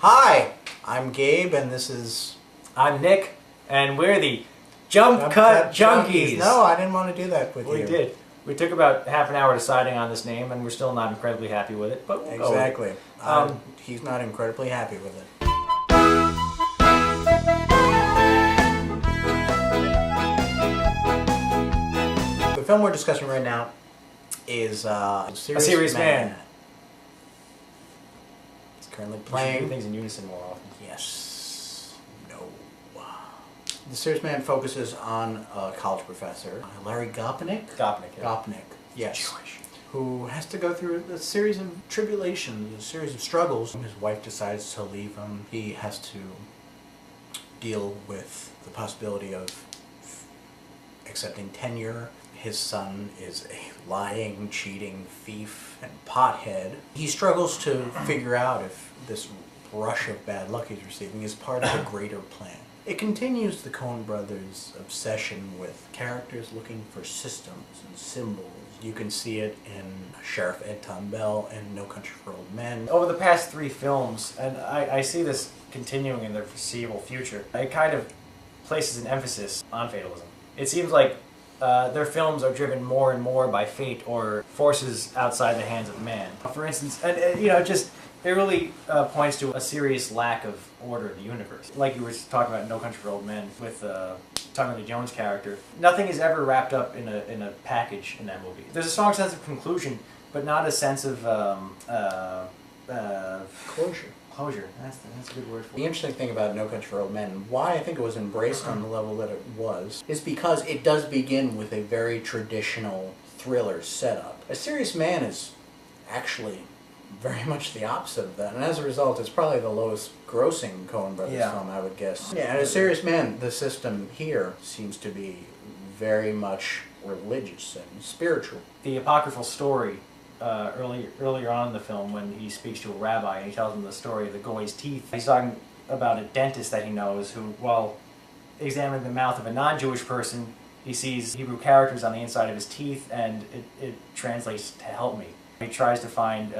Hi, I'm Gabe, and this is... I'm Nick, and we're the Jumpcut Junkies. No, I didn't want to do that with you. We did. We took about half an hour deciding on this name, and we're still not incredibly happy with it, but we'll go with it. Exactly. He's not incredibly happy with it. The film we're discussing right now is A Serious Man. It's currently playing... We should do things in unison more often. Yes. No. The Serious Man focuses on a college professor, Larry Gopnik? Gopnik, yeah. Gopnik, yes. Jewish. Who has to go through a series of tribulations, a series of struggles. His wife decides to leave him. He has to deal with the possibility of accepting tenure. His son is a lying, cheating thief and pothead. He struggles to figure out if this rush of bad luck he's receiving is part of a greater plan. It continues the Coen brothers' obsession with characters looking for systems and symbols. You can see it in Sheriff Ed Tom Bell and No Country for Old Men. Over the past 3 films, and I see this continuing in the foreseeable future, it kind of places an emphasis on fatalism. It seems like their films are driven more and more by fate or forces outside the hands of man. For instance, it really points to a serious lack of order in the universe. Like you were talking about No Country for Old Men with Tommy Lee Jones' character. Nothing is ever wrapped up in a package in that movie. There's a strong sense of conclusion, but not a sense of Closure. Closure. That's a good word for it. The interesting thing about No Country for Old Men, and why I think it was embraced on the level that it was, is because it does begin with a very traditional thriller setup. A Serious Man is actually very much the opposite of that, and as a result, it's probably the lowest grossing Coen brothers film, I would guess. Yeah, and A Serious Man, the system here seems to be very much religious and spiritual. The apocryphal story earlier on in the film, when he speaks to a rabbi and he tells him the story of the goy's teeth, he's talking about a dentist that he knows who, while examining the mouth of a non-Jewish person, he sees Hebrew characters on the inside of his teeth, and it translates to "help me." He tries to find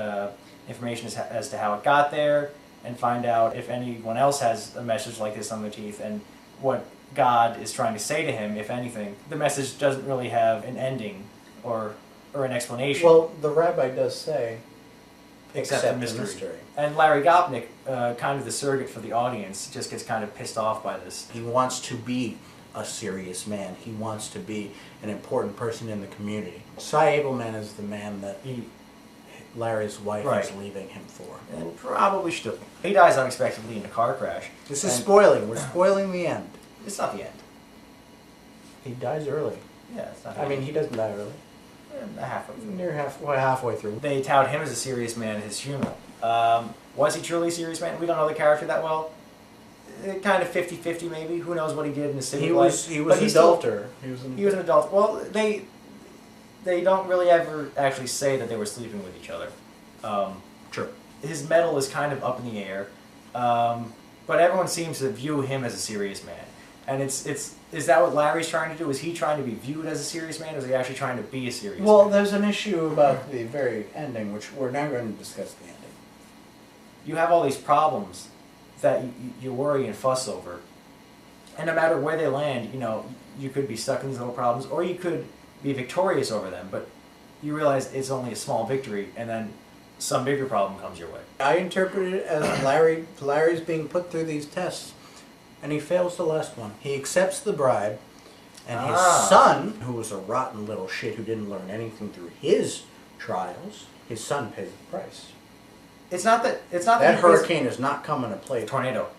information as to how it got there, and find out if anyone else has a message like this on their teeth, and what God is trying to say to him, if anything. The message doesn't really have an ending or an explanation. Well, the rabbi does say, except the mystery. And Larry Gopnik, kind of the surrogate for the audience, just gets kind of pissed off by this. He wants to be a serious man. He wants to be an important person in the community. Cy Abelman is the man that Larry's wife is leaving him for. And probably should. He dies unexpectedly in a car crash. This is spoiling. We're spoiling the end. It's not the end. He dies early. Yeah, it's not the I end. mean, he doesn't die early. Halfway through. They tout him as a serious man at his funeral. Was he truly a serious man? We don't know the character that well. Kind of 50-50 maybe. Who knows what he did in his city life. He was an adulterer. He was an adult. Well, they don't really ever actually say that they were sleeping with each other. True. His medal is kind of up in the air, but everyone seems to view him as a serious man. And is that what Larry's trying to do? Is he trying to be viewed as a serious man, or is he actually trying to be a serious man? Well, there's an issue about the very ending, which we're now going to discuss the ending. You have all these problems that you worry and fuss over, and no matter where they land, you could be stuck in these little problems, or you could be victorious over them, but you realize it's only a small victory, and then some bigger problem comes your way. I interpret it as Larry's being put through these tests, and he fails the last one. He accepts the bribe, and his son, who was a rotten little shit who didn't learn anything through his trials, his son pays the price. It's not that hurricane is not coming to play. Tornadoes.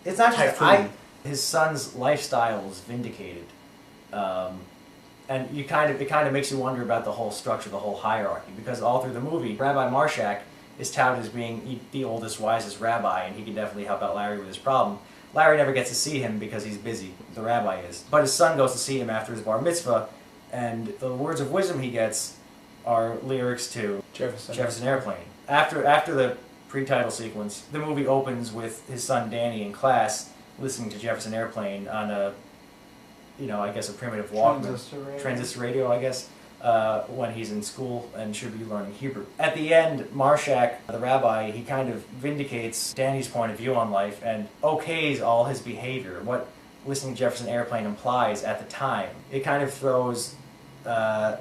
It's not just his son's lifestyle is vindicated, and it kind of makes you wonder about the whole structure, the whole hierarchy, because all through the movie, Rabbi Marshak is touted as being the oldest, wisest rabbi, and he can definitely help out Larry with his problem. Larry never gets to see him because he's busy, the rabbi is. But his son goes to see him after his bar mitzvah, and the words of wisdom he gets are lyrics to Jefferson Airplane. After the pre-title sequence, the movie opens with his son Danny in class listening to Jefferson Airplane on a, I guess a primitive Walkman. Transistor radio, I guess. when he's in school and should be learning Hebrew. At the end, Marshak, the rabbi, he kind of vindicates Danny's point of view on life and okays all his behavior. What listening to Jefferson Airplane implies at the time. It kind of throws the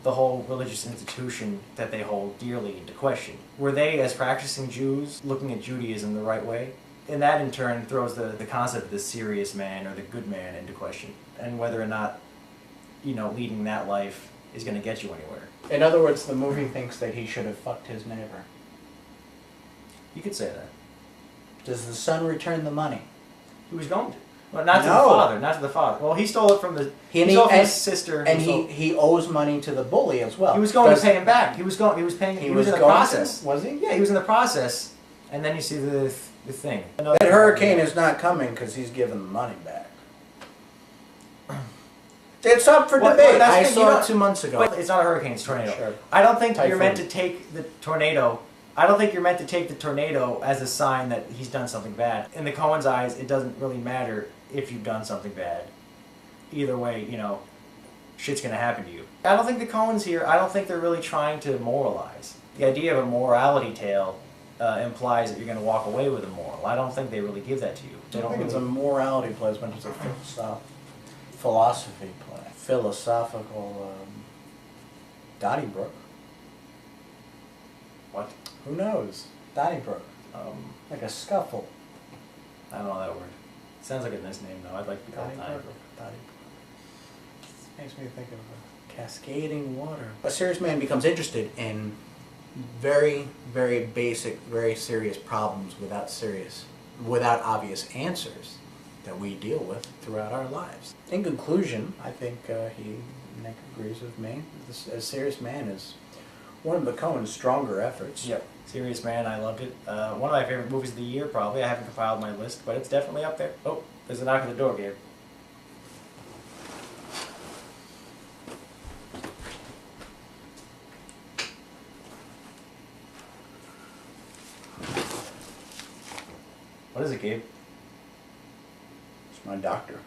whole religious institution that they hold dearly into question. Were they, as practicing Jews, looking at Judaism the right way? And that in turn throws the concept of the serious man or the good man into question, and whether or not, leading that life is going to get you anywhere. In other words, the movie thinks that he should have fucked his neighbor. You could say that. Does the son return the money? He was going to. Well, not to the father. Not to the father. Well, he stole it from the. He stole it from his sister. And he owes money to the bully as well. He was going to pay him back. He was paying. He was in the process. Was he? Yeah, he was in the process. And then you see the thing. That hurricane is not coming because he's giving the money back. It's up for debate. I saw it 2 months ago. But it's not a hurricane, it's a tornado. Sure. I don't think you're meant to take the tornado. I don't think you're meant to take the tornado as a sign that he's done something bad. In the Coens' eyes, it doesn't really matter if you've done something bad. Either way, shit's gonna happen to you. I don't think the Coens here, I don't think they're really trying to moralize. The idea of a morality tale implies that you're gonna walk away with a moral. I don't think they really give that to you. I don't think it's a morality play as much as a philosophy play. Philosophical Donnybrook. What? Who knows? Donnybrook. Like a scuffle. I don't know that word. Sounds like a nice name though. I'd like to be called Donnybrook. Makes me think of cascading water. A serious man becomes interested in very, very basic, very serious problems without obvious answers that we deal with throughout our lives. In conclusion, I think Nick agrees with me. A Serious Man is one of the Coen's stronger efforts. Yep. Serious Man, I loved it. One of my favorite movies of the year, probably. I haven't compiled my list, but it's definitely up there. Oh, there's a knock at the door, Gabe. What is it, Gabe? It's my doctor.